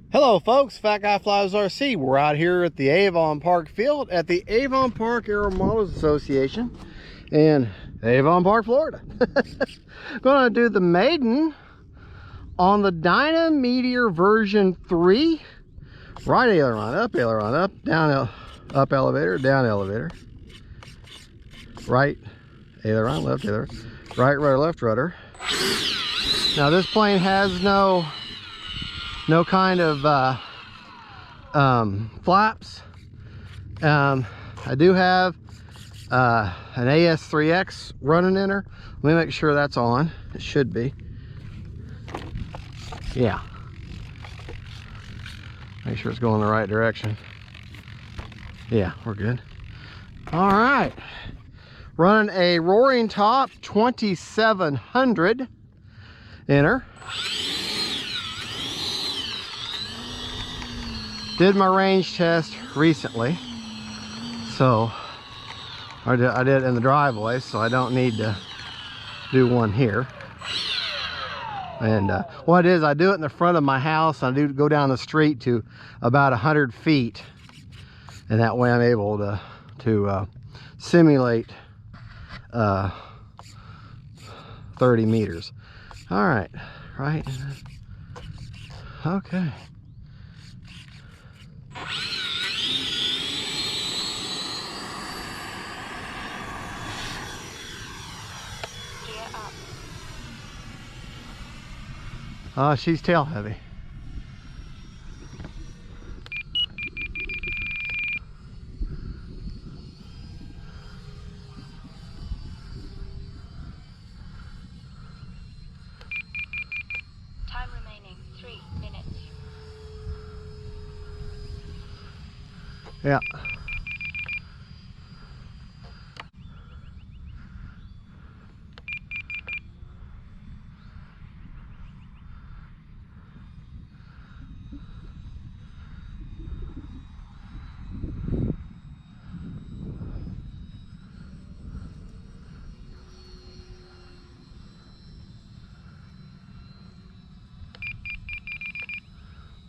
Hello folks, Fat Guy Flies RC. We're out here at the Avon Park field at the Avon Park Aero Models Association in Avon Park, Florida. Gonna do the maiden on the Dyna Meteor version 3. Right aileron, up, down, up elevator, down elevator. Right aileron, left aileron, right rudder, left rudder. Now this plane has no kind of flaps. I do have an AS3X running in her. Let me make sure that's on. It should be. Yeah. Make sure it's going the right direction. Yeah, we're good. All right. Running a Roaring Top 2700 in her. Did my range test recently, so I did it in the driveway, so I don't need to do one here. And what it is, I do it in the front of my house. I do go down the street to about 100 feet, and that way I'm able to simulate 30 meters. All right, right, okay. She's tail heavy. Time remaining 3 minutes. Yeah.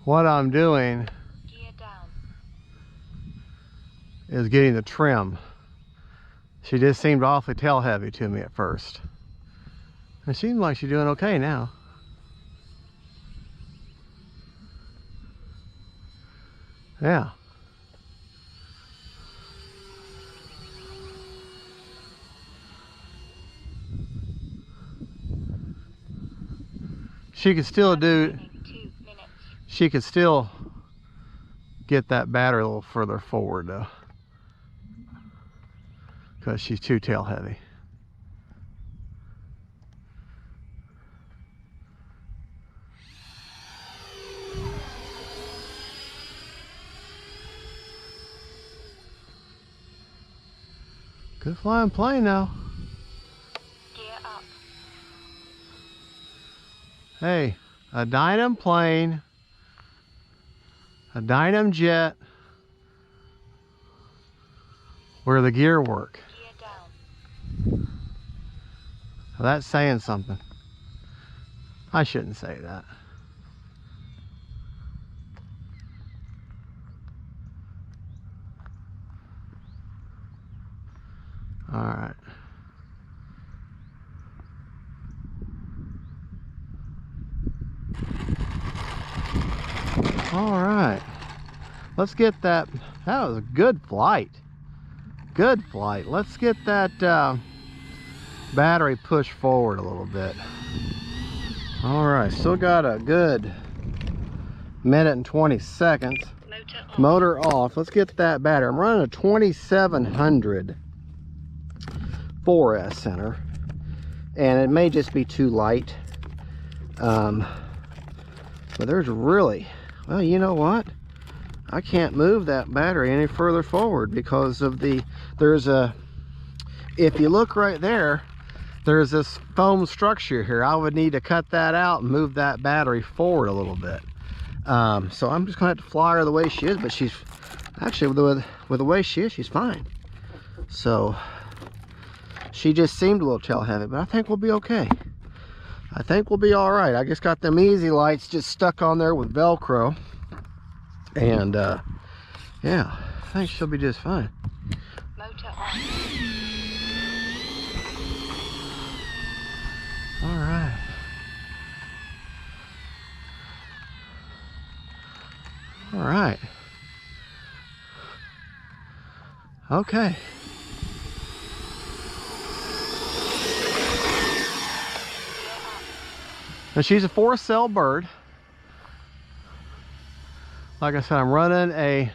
What I'm doing Gear down. is getting the trim. She just seemed awfully tail heavy to me at first. It seems like she's doing okay now. Yeah. She could still do, she could still get that battery a little further forward though, because she's too tail heavy. Good flying plane now. Gear up. Hey, a Dynam plane, a Dynam jet, where the gear work. Gear down. Well, that's saying something. I shouldn't say that. All right. All right. Let's get that. That was a good flight. Good flight. Let's get that battery pushed forward a little bit. All right. Still got a good minute and 20 seconds. Motor off. Let's get that battery. I'm running a 2700 4S center, and it may just be too light. But there's really, well, you know what? I can't move that battery any further forward because of there's a, if you look right there, there's this foam structure here. I would need to cut that out and move that battery forward a little bit. So I'm just gonna have to fly her the way she is, but she's actually, with the way she is, she's fine. So she just seemed a little tail heavy, but I think we'll be okay. I think we'll be all right. I just got them easy lights just stuck on there with Velcro. And yeah, I think she'll be just fine. Motor on. All right. All right. Okay. Now she's a 4-cell bird. Like I said, I'm running a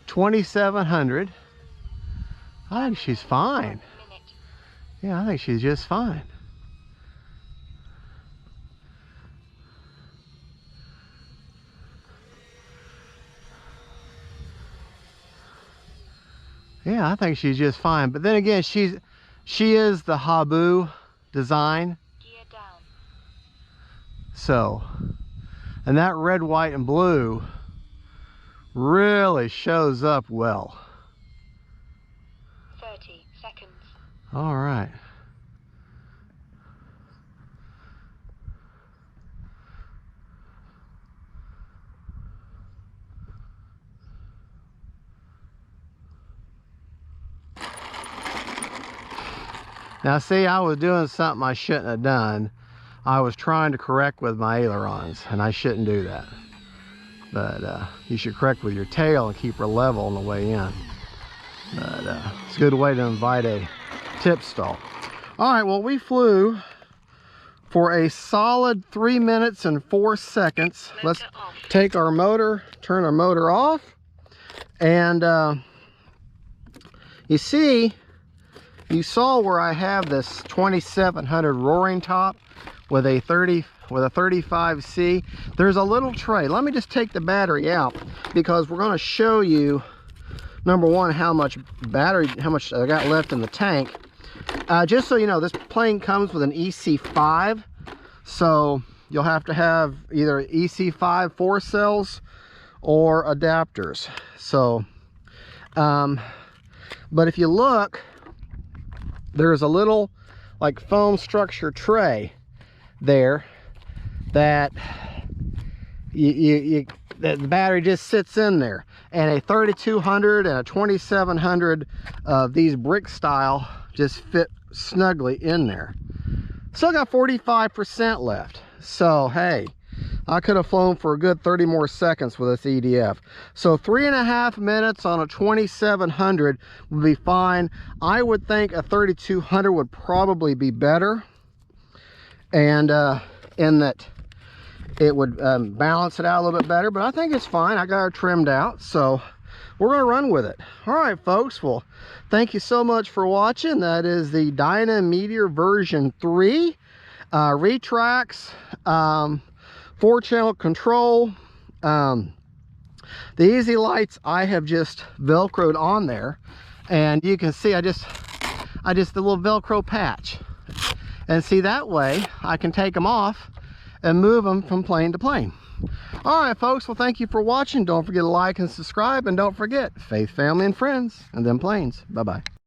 2700. I think she's fine. Minute. Yeah, I think she's just fine. Yeah, I think she's just fine. But then again, she is the Habu design. Gear down. So, and that red, white, and blue really shows up well. 30 seconds. All right. Now see, I was doing something I shouldn't have done. I was trying to correct with my ailerons, and I shouldn't do that. But you should correct with your tail and keep her level on the way in. But it's a good way to invite a tip stall. All right, well, we flew for a solid 3 minutes and 4 seconds. Let's take our motor, turn our motor off. And you see, you saw where I have this 2700 roaring top with a 35C. There's a little tray. Let me just take the battery out, because we're going to show you, number one, how much I got left in the tank. Just so you know, this plane comes with an EC5, so you'll have to have either EC5 4 cells or adapters. So but if you look, there's a little like foam structure tray there that the battery just sits in there, and a 3200 and a 2700 of these brick style just fit snugly in there. Still got 45% left, so hey, I could have flown for a good 30 more seconds with this EDF. So 3.5 minutes on a 2700 would be fine. I would think a 3200 would probably be better, and in that it would balance it out a little bit better, but I think it's fine. I got it trimmed out, so we're gonna run with it. All right, folks, well, thank you so much for watching. That is the Dyna Meteor version 3, retracts, 4-channel control. The easy lights I have just velcroed on there, and you can see I just a little velcro patch, and see, that way I can take them off and move them from plane to plane. All right, folks, well, thank you for watching. Don't forget to like and subscribe, and don't forget, faith, family, and friends, and them planes. Bye-bye.